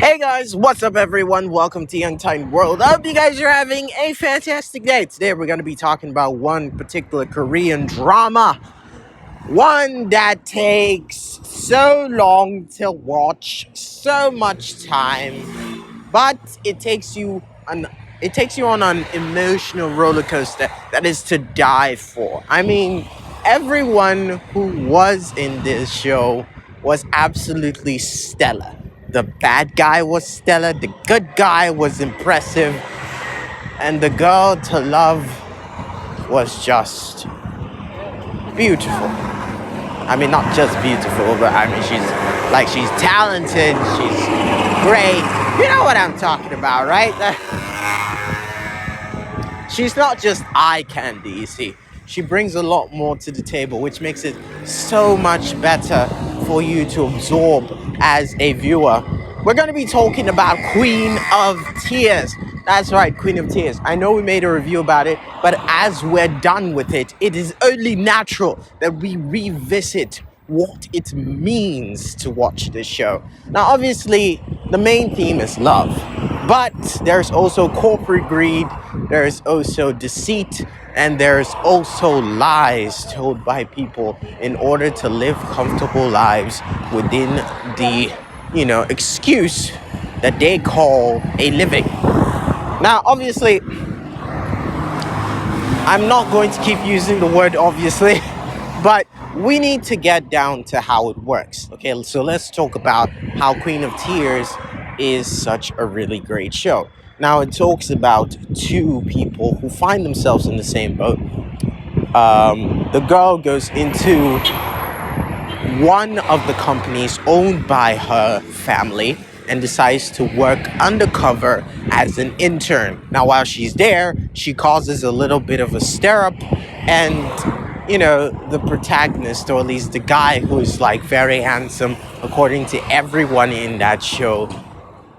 Hey guys, what's up everyone? Welcome to Young Time World. I hope you guys are having a fantastic day. Today we're going to be talking about one particular Korean drama. One that takes so long to watch, so much time, but it takes you on an emotional roller coaster that is to die for. I mean, everyone who was in this show was absolutely stellar. The bad guy was stellar, the good guy was impressive, and the girl to love was just beautiful. I mean, not just beautiful, but I mean, she's talented, she's great. You know what I'm talking about, right? She's not just eye candy, you see. She brings a lot more to the table, which makes it so much better for you to absorb as a viewer. We're going to be talking about Queen of Tears. That's right, Queen of Tears. I know we made a review about it, but as we're done with it, it is only natural that we revisit what it means to watch this show. Now, obviously, the main theme is love, but there's also corporate greed, there's also deceit, and there's also lies told by people in order to live comfortable lives within the, excuse that they call a living. Now, obviously, I'm not going to keep using the word obviously, but we need to get down to how it works. Okay, so let's talk about how Queen of Tears is such a really great show. Now, it talks about two people who find themselves in the same boat. The girl goes into one of the companies owned by her family and decides to work undercover as an intern. Now, while she's there, she causes a little bit of a stir up, and the protagonist, or at least the guy who's like very handsome, according to everyone in that show,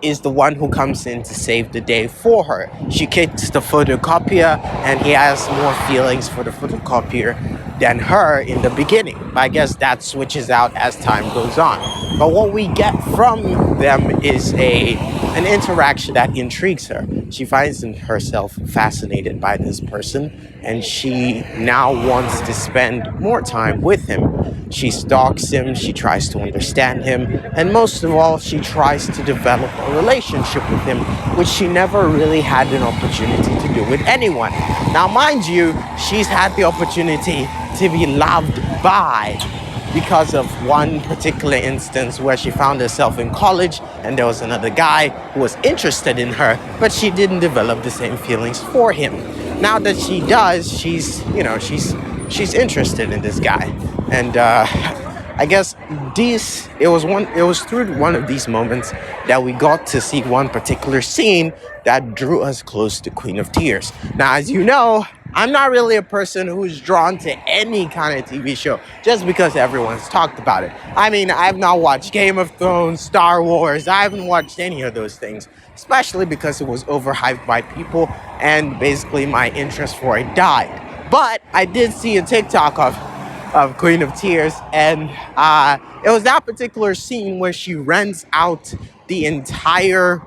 is the one who comes in to save the day for her. She kicks the photocopier, and he has more feelings for the photocopier than her in the beginning. But I guess that switches out as time goes on. But what we get from them is an interaction that intrigues her. She finds herself fascinated by this person, and she now wants to spend more time with him. She stalks him, she tries to understand him, and most of all, she tries to develop a relationship with him, which she never really had an opportunity to do with anyone. Now, mind you, she's had the opportunity to be loved by, because of one particular instance where she found herself in college and there was another guy who was interested in her, but she didn't develop the same feelings for him. Now that she does, she's interested in this guy. And I guess it was through one of these moments that we got to see one particular scene that drew us close to Queen of Tears. Now, as you know, I'm not really a person who's drawn to any kind of TV show just because everyone's talked about it. I mean, I've not watched Game of Thrones, Star Wars. I haven't watched any of those things, especially because it was overhyped by people and basically my interest for it died. But I did see a TikTok of Queen of Tears, and it was that particular scene where she rents out the entire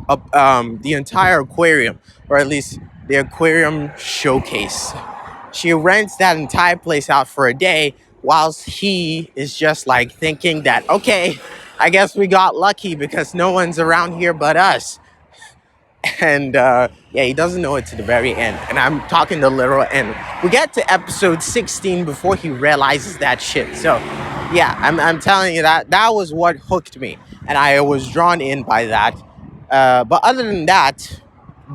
aquarium, or at least the aquarium showcase. She rents that entire place out for a day, whilst he is just like thinking that, okay, I guess we got lucky because no one's around here but us. And he doesn't know it to the very end. And I'm talking the literal end. We get to episode 16 before he realizes that shit. So yeah, I'm telling you that was what hooked me, and I was drawn in by that. But other than that,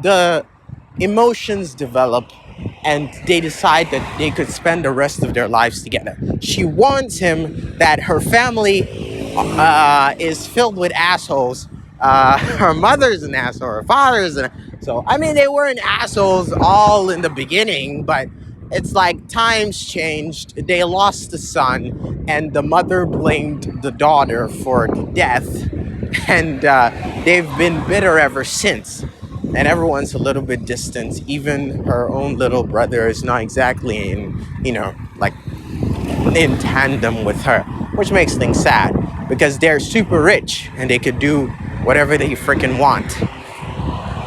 the emotions develop, and they decide that they could spend the rest of their lives together. She warns him that her family is filled with assholes. Her mother's an asshole, her father's so I mean, they weren't assholes all in the beginning, but it's like times changed. They lost the son, and the mother blamed the daughter for the death, and they've been bitter ever since. And everyone's a little bit distant. Even her own little brother is not exactly in tandem with her, which makes things sad because they're super rich and they could do whatever they freaking want.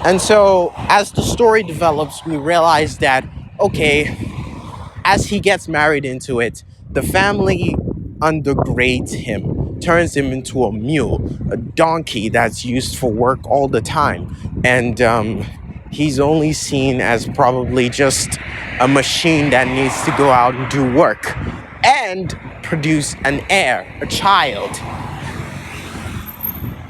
And so as the story develops, we realize that, okay, as he gets married into it, the family undergrades him, turns him into a mule, a donkey that's used for work all the time. And he's only seen as probably just a machine that needs to go out and do work and produce an heir, a child.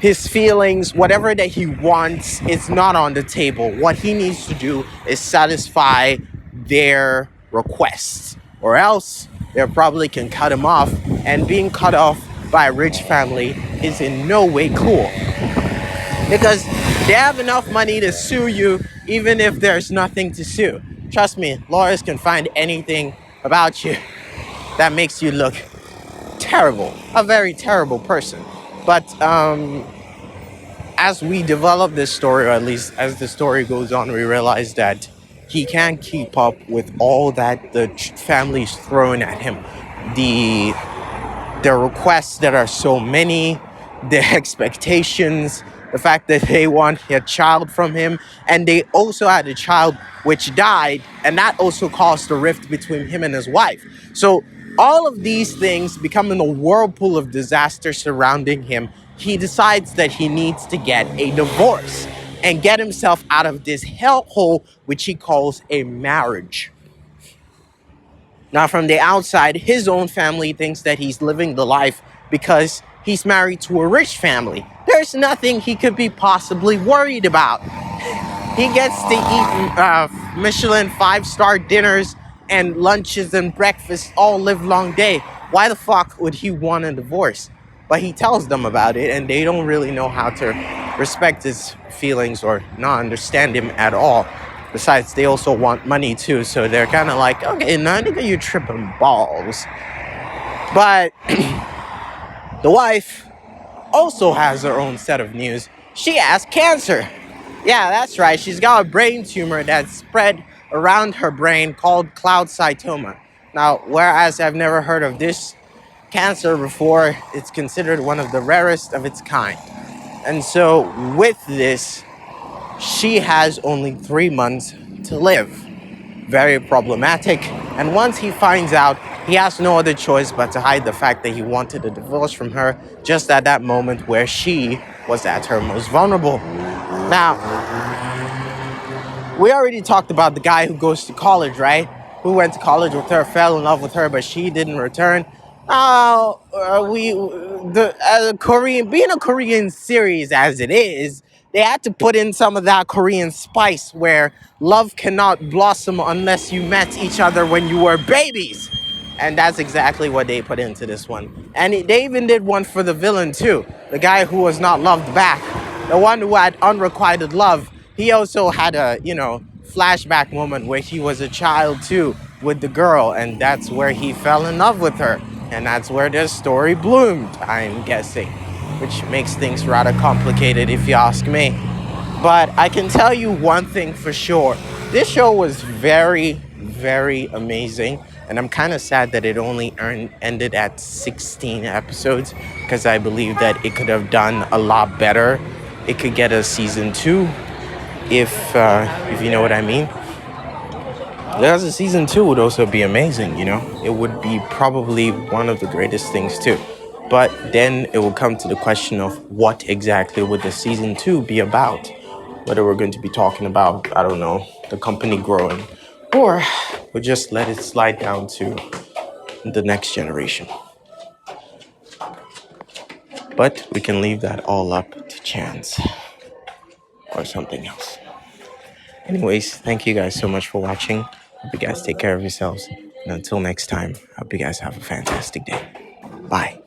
His feelings, whatever that he wants, is not on the table. What he needs to do is satisfy their requests, or else they probably can cut him off. And being cut off by a rich family is in no way cool, because they have enough money to sue you even if there's nothing to sue. Trust me, lawyers can find anything about you that makes you look terrible, a very terrible person. But as we develop this story, or at least as the story goes on, we realize that he can't keep up with all that the family's throwing at him. The requests that are so many, the expectations, the fact that they want a child from him, and they also had a child which died, and that also caused a rift between him and his wife. So all of these things becoming a whirlpool of disaster surrounding him, he decides that he needs to get a divorce and get himself out of this hellhole, which he calls a marriage. Now, from the outside, his own family thinks that he's living the life because he's married to a rich family. There's nothing he could be possibly worried about. He gets to eat Michelin 5-star dinners and lunches and breakfasts all live long day. Why the fuck would he want a divorce? But he tells them about it, and they don't really know how to respect his feelings or not understand him at all. Besides, they also want money too, so they're kind of like, okay, now nigga, you tripping balls. But the wife also has her own set of news. She has cancer. Yeah, that's right. She's got a brain tumor that's spread around her brain called cloudcytoma. Now, whereas I've never heard of this cancer before, it's considered one of the rarest of its kind. And so with this, she has only 3 months to live. Very problematic. And once he finds out, he has no other choice but to hide the fact that he wanted a divorce from her just at that moment where she was at her most vulnerable. Now, we already talked about the guy who goes to college, right? Who went to college with her, fell in love with her, but she didn't return. Korean, being a Korean series as it is, they had to put in some of that Korean spice where love cannot blossom unless you met each other when you were babies. And that's exactly what they put into this one. And they even did one for the villain too. The guy who was not loved back. The one who had unrequited love. He also had a, flashback moment where he was a child too with the girl. And that's where he fell in love with her. And that's where this story bloomed, I'm guessing. Which makes things rather complicated if you ask me. But I can tell you one thing for sure. This show was very, very amazing. And I'm kind of sad that it only ended at 16 episodes, because I believe that it could have done a lot better. It could get a season 2, if you know what I mean. Because a season 2 would also be amazing, It would be probably one of the greatest things too. But then it will come to the question of what exactly would the season 2 be about? Whether we're going to be talking about, I don't know, the company growing, or we'll just let it slide down to the next generation. But we can leave that all up to chance or something else. Anyways, thank you guys so much for watching. Hope you guys take care of yourselves. And until next time, hope you guys have a fantastic day. Bye.